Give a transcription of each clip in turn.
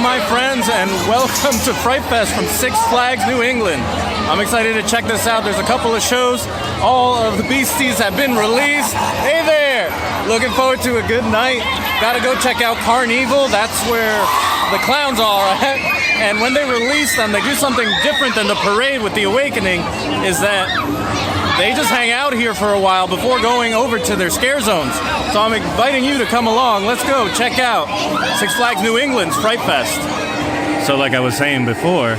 my friends, and welcome to Fright Fest from Six Flags New England. I'm excited to check this out. There's a couple of shows. All of the beasties have been released. Hey there! Looking forward to a good night. Gotta go check out Carnival. That's where the clowns are at. And when they release them, they do something different than the parade with the Awakening, is that they just hang out here for a while before going over to their scare zones. So I'm inviting you to come along. Let's go check out Six Flags New England's Fright Fest. So like I was saying before,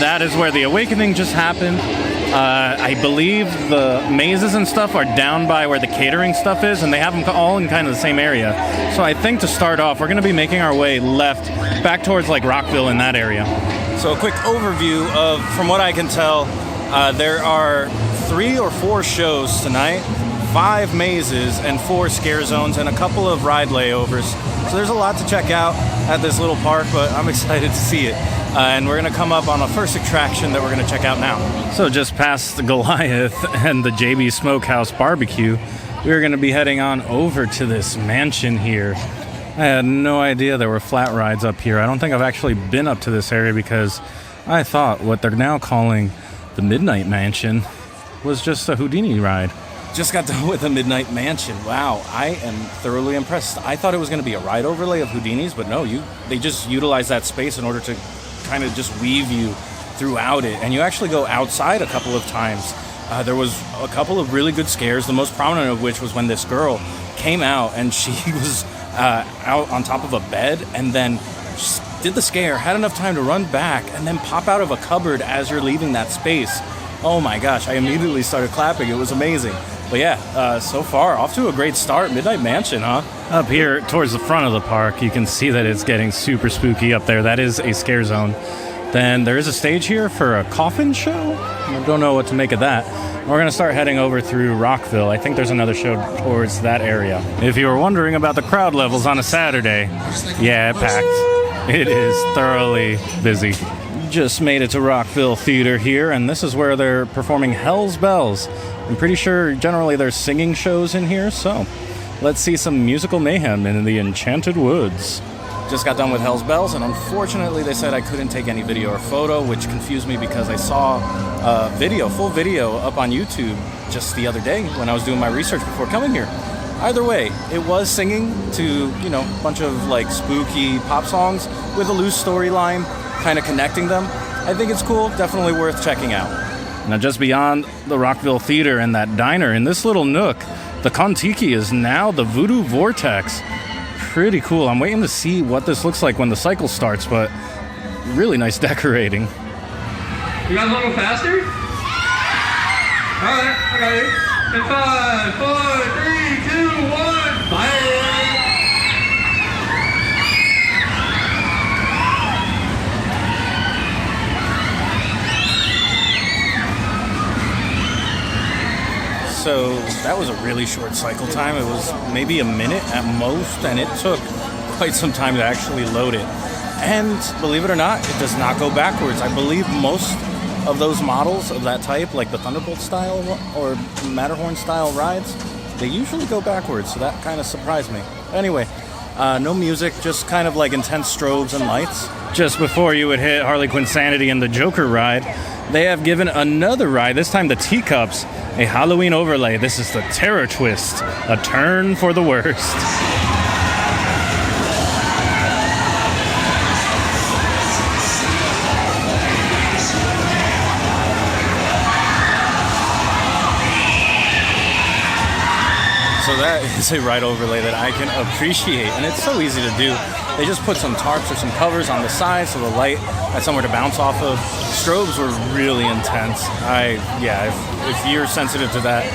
that is where the Awakening just happened. I believe the mazes and stuff are down by where the catering stuff is, and they have them all in kind of the same area. So I think to start off, we're going to be making our way left back towards like Rockville in that area. So a quick overview of, from what I can tell, there are 3 or 4 shows tonight, 5 mazes and 4 scare zones, and a couple of ride layovers. So there's a lot to check out at this little park, but I'm excited to see it. And we're going to come up on a first attraction that we're going to check out now. So just past the Goliath and the JB Smokehouse Barbecue, we're going to be heading on over to this mansion here. I had no idea there were flat rides up here. I don't think I've actually been up to this area because I thought what they're now calling the Midnight Mansion was just a Houdini ride. Just got done with the Midnight Mansion. Wow, I am thoroughly impressed. I thought it was going to be a ride overlay of Houdini's, but no, they just utilize that space in order to kind of just weave you throughout it. And you actually go outside a couple of times. There was a couple of really good scares, the most prominent of which was when this girl came out and she was out on top of a bed and then did the scare, had enough time to run back and then pop out of a cupboard as you're leaving that space. Oh my gosh, I immediately started clapping. It was amazing. But yeah, so far, off to a great start. Midnight Mansion, huh? Up here towards the front of the park, you can see that it's getting super spooky up there. That is a scare zone. Then there is a stage here for a coffin show. I don't know what to make of that. We're going to start heading over through Rockville. I think there's another show towards that area. If you were wondering about the crowd levels on a Saturday, yeah, packed. It is thoroughly busy. Just made it to Rockville Theater here, and this is where they're performing Hell's Bells. I'm pretty sure generally there's singing shows in here, so let's see some musical mayhem in the Enchanted Woods. Just got done with Hell's Bells, and unfortunately they said I couldn't take any video or photo, which confused me because I saw full video up on YouTube just the other day when I was doing my research before coming here. Either way, it was singing to, a bunch of like spooky pop songs with a loose storyline, kind of connecting them. I think it's cool, definitely worth checking out. Now just beyond the Rockville Theater and that diner, in this little nook, the Kontiki is now the Voodoo Vortex. Pretty cool. I'm waiting to see what this looks like when the cycle starts, but really nice decorating. You guys want to go faster? Alright, I got you. In 5, 4, 3, 2, 1, fire! So that was a really short cycle time. It was maybe a minute at most, and it took quite some time to actually load it. And believe it or not, it does not go backwards. I believe most of those models of that type, like the Thunderbolt style or Matterhorn style rides, they usually go backwards, so that kind of surprised me. Anyway, no music, just kind of like intense strobes and lights. Just before you would hit Harley Quinn Sanity and the Joker ride, they have given another ride, this time the Teacups, a Halloween overlay. This is the Terror Twist, a turn for the worst. So that is a ride overlay that I can appreciate, and it's so easy to do. They just put some tarps or some covers on the side so the light had somewhere to bounce off of. Strobes were really intense. If you're sensitive to that,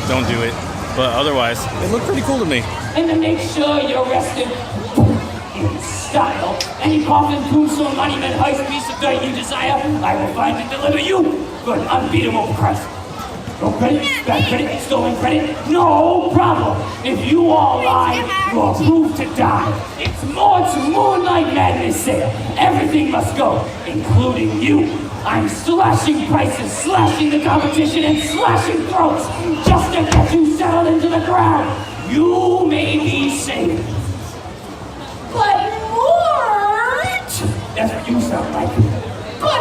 don't do it. But otherwise, it looked pretty cool to me. And to make sure you're rested in style, any coffin, tombstone, monument, heist, piece of dirt you desire, I will find and deliver you for an unbeatable price. No credit, bad credit, stolen credit, no problem. If you all lie, you're approved to die. It's Moonlight Madness sale. Everything must go, including you. I'm slashing prices, slashing the competition, and slashing throats just to get you settled into the ground. You may be safe. But Mort! That's what you sound like. But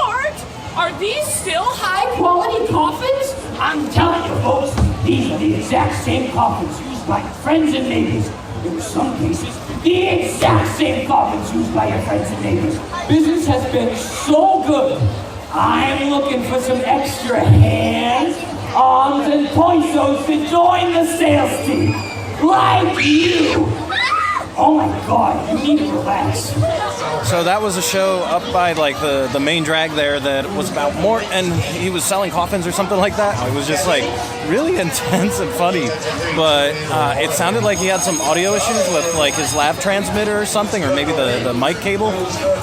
Mort, are these still high-quality coffins? I'm telling you, folks, these are the exact same coffins used by your friends and neighbors. In some cases, the exact same coffins used by your friends and neighbors. Business has been so good. I'm looking for some extra hands, arms, and torsos to join the sales team. Like you. Oh my God, you need to relax. So that was a show up by like the main drag there that was about Mort, and he was selling coffins or something like that. It was just like really intense and funny, but it sounded like he had some audio issues with like his lav transmitter or something, or maybe the mic cable,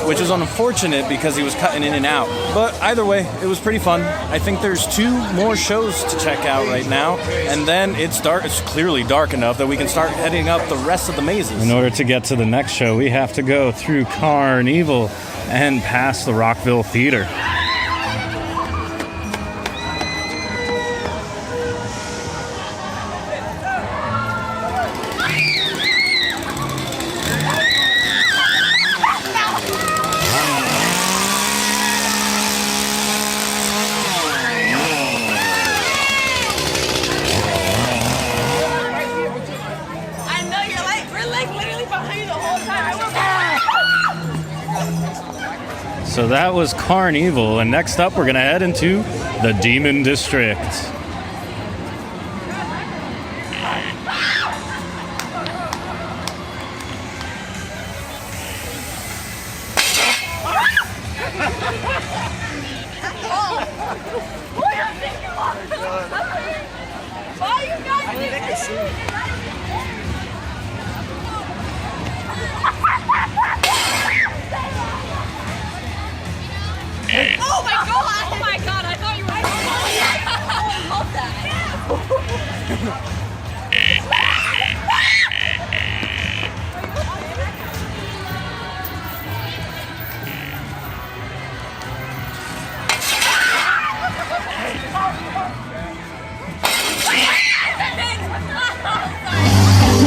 which is unfortunate because he was cutting in and out. But either way, it was pretty fun. I think there's 2 more shows to check out right now, and then it's dark. It's clearly dark enough that we can start heading up the rest of the mazes. In order to get to the next show, we have to go through Carnival and past the Rockville Theater. So that was Carnival, and next up we're going to head into the Demon District. Oh my god! Oh my god! I thought you were. I love that.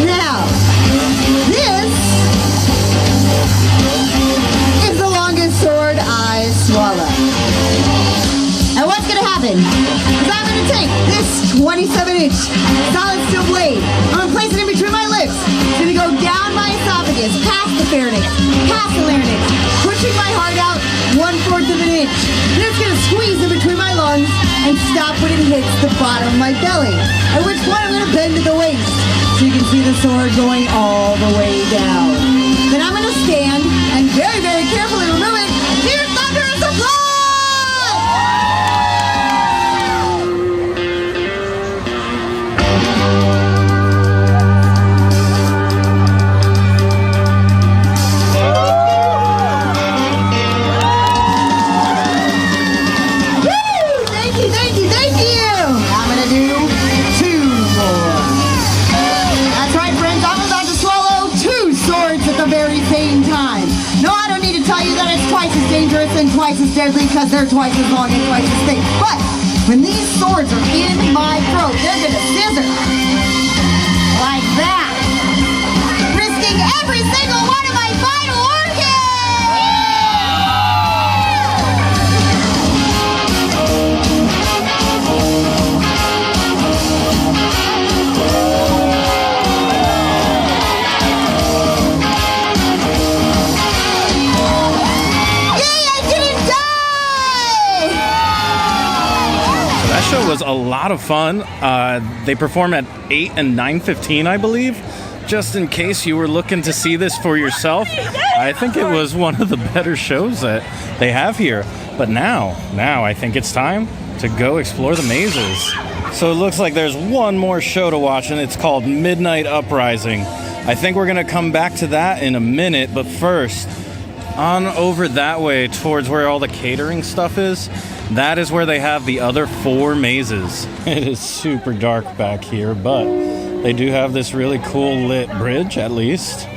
Now, this is the longest sword I swallow. And what's gonna happen is I'm gonna take this 27-inch solid steel blade, I'm gonna place it in between my lips. It's gonna go down my esophagus, past the pharynx, past the larynx, pushing my heart out 1/4 of an inch. Then it's gonna squeeze in between my lungs and stop when it hits the bottom of my belly. At which point I'm gonna bend to the waist so you can see the sword going all the way down. Then I'm gonna stand and very, very carefully remove it. Hear thunderous applause! And twice as deadly because they're twice as long and twice as thick. But when these swords are in my throat, they're gonna scissor like that, risking every single one of my vital organs. Show was a lot of fun. They perform at 8 and 9:15, I believe. Just in case you were looking to see this for yourself, I think it was one of the better shows that they have here. But now I think it's time to go explore the mazes. So it looks like there's one more show to watch, and it's called Midnight Uprising. I think we're gonna come back to that in a minute, but first, on over that way towards where all the catering stuff is, that is where they have the other 4 mazes. It is super dark back here, but they do have this really cool lit bridge, at least.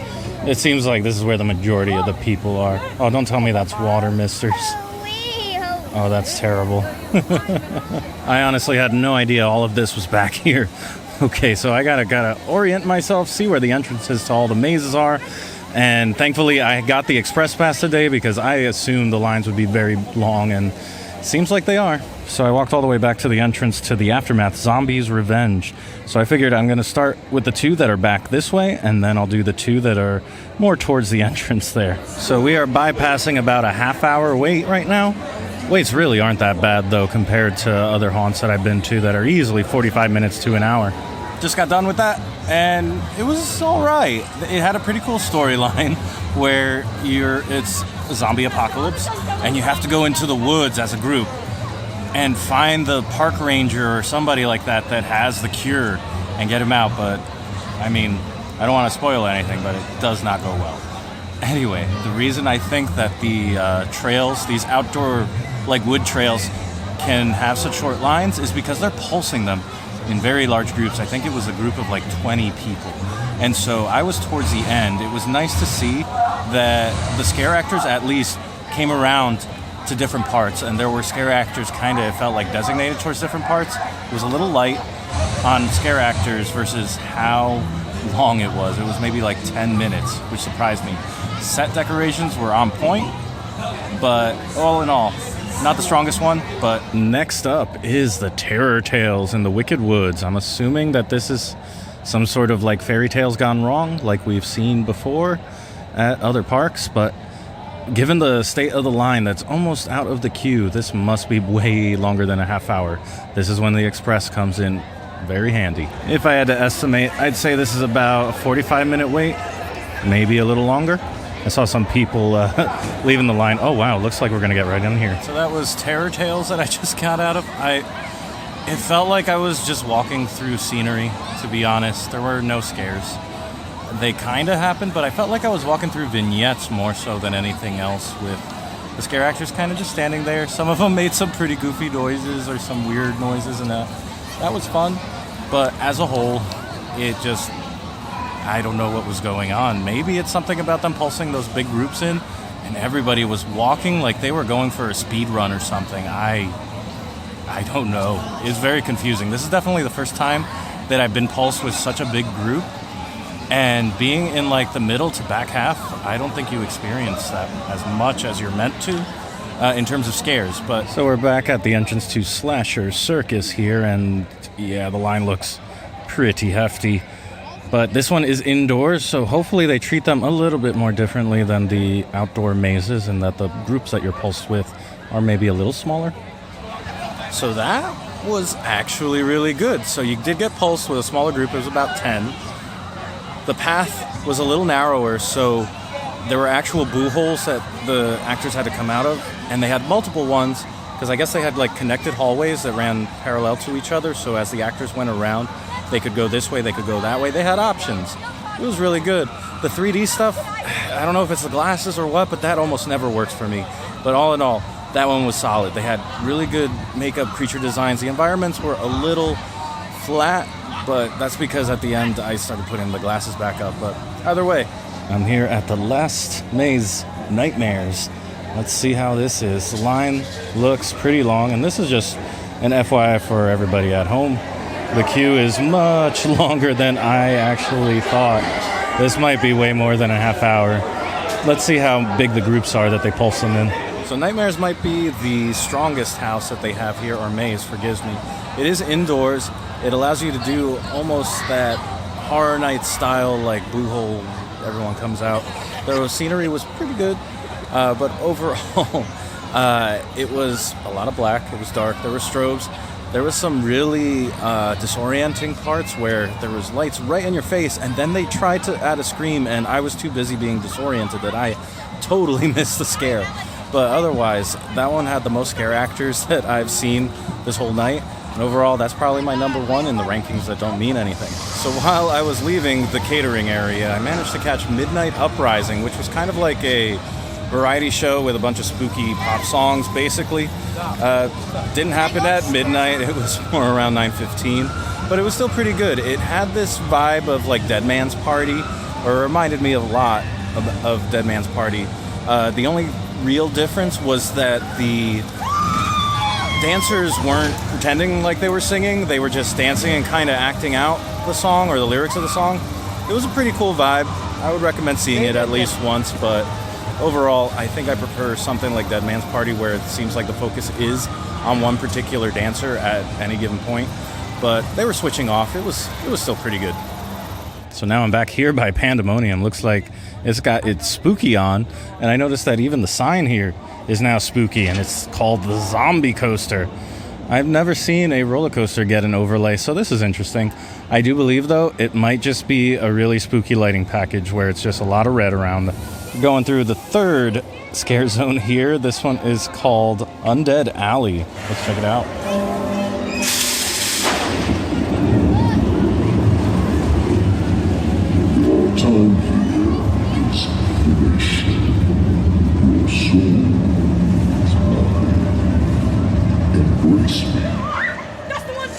It seems like this is where the majority of the people are. Oh, don't tell me that's water misters. Oh, that's terrible. I honestly had no idea all of this was back here. Okay, so I gotta orient myself, see where the entrances to all the mazes are. And thankfully, I got the express pass today because I assumed the lines would be very long, and it seems like they are. So I walked all the way back to the entrance to the Aftermath, Zombies Revenge. So I figured I'm going to start with the 2 that are back this way, and then I'll do the 2 that are more towards the entrance there. So we are bypassing about a half-hour wait right now. Waits really aren't that bad, though, compared to other haunts that I've been to that are easily 45 minutes to an hour. Just got done with that, and it was all right. It had a pretty cool storyline where it's a zombie apocalypse, and you have to go into the woods as a group and find the park ranger or somebody like that that has the cure and get him out. But, I mean, I don't want to spoil anything, but it does not go well. Anyway, the reason I think that the trails, these outdoor, like wood trails, can have such short lines is because they're pulsing them in very large groups. I think it was a group of like 20 people. And so I was towards the end. It was nice to see that the scare actors at least came around to different parts, and there were scare actors kind of felt like designated towards different parts. It was a little light on scare actors versus how long it was. It was maybe like 10 minutes, which surprised me. Set decorations were on point, but all in all, not the strongest one. But next up is the Terror Tales in the Wicked Woods. I'm assuming that this is some sort of like fairy tales gone wrong, like we've seen before at other parks. But given the state of the line that's almost out of the queue, this must be way longer than a half hour. This is when the express comes in very handy. If I had to estimate, I'd say this is about a 45-minute wait, maybe a little longer. I saw some people leaving the line. Oh, wow, looks like we're going to get right in here. So that was Terror Tales that I just got out of. It felt like I was just walking through scenery, to be honest. There were no scares. They kind of happened, but I felt like I was walking through vignettes more so than anything else, with the scare actors kind of just standing there. Some of them made some pretty goofy noises or some weird noises, and that was fun. But as a whole, it just... I don't know what was going on. Maybe it's something about them pulsing those big groups in, and everybody was walking like they were going for a speed run or something. I don't know. It's very confusing. This is definitely the first time that I've been pulsed with such a big group, and being in like the middle to back half, I don't think you experience that as much as you're meant to in terms of scares. But so we're back at the entrance to Slasher Circus here, and yeah, the line looks pretty hefty. But this one is indoors, so hopefully they treat them a little bit more differently than the outdoor mazes, and that the groups that you're pulsed with are maybe a little smaller. So that was actually really good. So you did get pulsed with a smaller group. It was about 10. The path was a little narrower, so there were actual boo holes that the actors had to come out of, and they had multiple ones, because I guess they had like connected hallways that ran parallel to each other, so as the actors went around, they could go this way, they could go that way. They had options. It was really good. The 3D stuff, I don't know if it's the glasses or what, but that almost never works for me. But all in all, that one was solid. They had really good makeup creature designs. The environments were a little flat, but that's because at the end I started putting the glasses back up. But either way, I'm here at the last maze, Nightmares. Let's see how this is. The line looks pretty long, and this is just an FYI for everybody at home. The queue is much longer than I actually thought. This might be way more than a half hour. Let's see how big the groups are that they pulse them in. So Nightmares might be the strongest house that they have here, or maze, forgives me. It is indoors. It allows you to do almost that Horror Night style, like boo hole, everyone comes out. The scenery was pretty good, but overall, it was a lot of black. It was dark. There were strobes. There was some really disorienting parts where there was lights right in your face, and then they tried to add a scream, and I was too busy being disoriented that I totally missed the scare. But otherwise, that one had the most scare actors that I've seen this whole night. And overall, that's probably my number one in the rankings that don't mean anything. So while I was leaving the catering area, I managed to catch Midnight Uprising, which was kind of like a variety show with a bunch of spooky pop songs, basically. Didn't happen at midnight. It was more around 9:15, but it was still pretty good. It had this vibe of like Dead Man's Party, or reminded me a lot of Dead Man's Party. The only real difference was that the dancers weren't pretending like they were singing. They were just dancing and kind of acting out the song or the lyrics of the song. It was a pretty cool vibe. I would recommend seeing it at least once, but overall, I think I prefer something like Dead Man's Party, where it seems like the focus is on one particular dancer at any given point. But they were switching off. It was still pretty good. So now I'm back here by Pandemonium. Looks like it's spooky on, and I noticed that even the sign here is now spooky, and it's called the Zombie Coaster. I've never seen a roller coaster get an overlay, so this is interesting. I do believe, though, it might just be a really spooky lighting package where it's just a lot of red around. Going through the third scare zone here. This one is called Undead Alley. Let's check it out. Time here is creation. Your soul is mine. Embrace me. That's the one.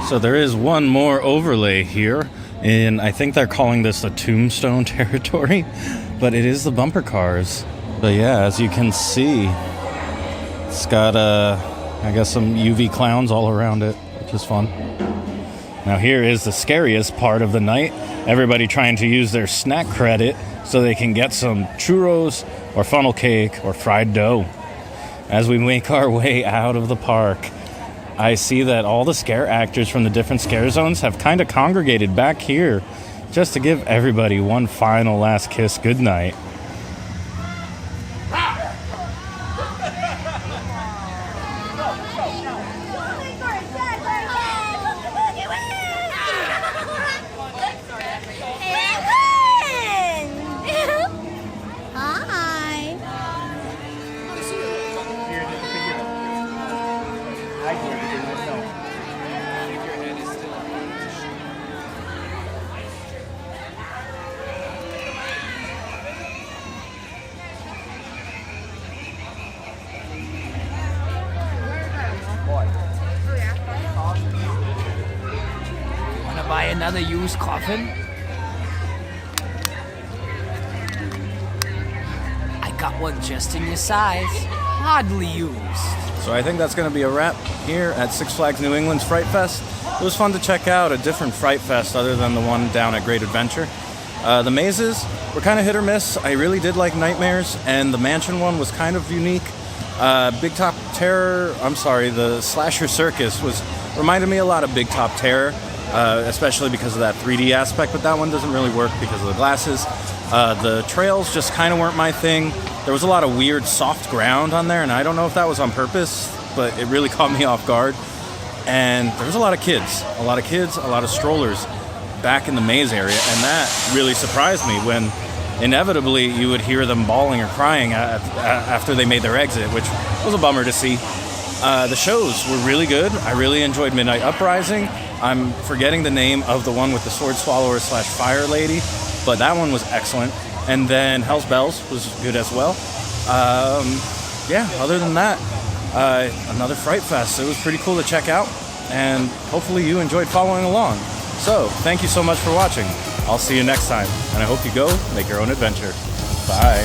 So there is one more overlay here, and I think they're calling this the Tombstone territory, but it is the bumper cars. But yeah, as you can see, it's got I guess some UV clowns all around it, which is fun. Now here is the scariest part of the night. Everybody trying to use their snack credit so they can get some churros or funnel cake or fried dough. As we make our way out of the park, I see that all the scare actors from the different scare zones have kind of congregated back here just to give everybody one final last kiss goodnight. Wanna buy another used coffin? I got one just in your size. Hardly used. So I think that's going to be a wrap here at Six Flags New England's Fright Fest. It was fun to check out a different Fright Fest other than the one down at Great Adventure. The mazes were kind of hit or miss. I really did like Nightmares, and the Mansion one was kind of unique. Big Top Terror, the Slasher Circus reminded me a lot of Big Top Terror, especially because of that 3D aspect, but that one doesn't really work because of the glasses. The trails just kind of weren't my thing. There was a lot of weird soft ground on there, and I don't know if that was on purpose, but it really caught me off guard. And there was a lot of kids, a lot of strollers back in the maze area, and that really surprised me when inevitably you would hear them bawling or crying after they made their exit, which was a bummer to see. The shows were really good. I really enjoyed Midnight Uprising. I'm forgetting the name of the one with the sword swallower / fire lady, but that one was excellent. And then Hell's Bells was good as well. Other than that, another Fright Fest. It was pretty cool to check out, and hopefully you enjoyed following along. So, thank you so much for watching. I'll see you next time, and I hope you go make your own adventure. Bye.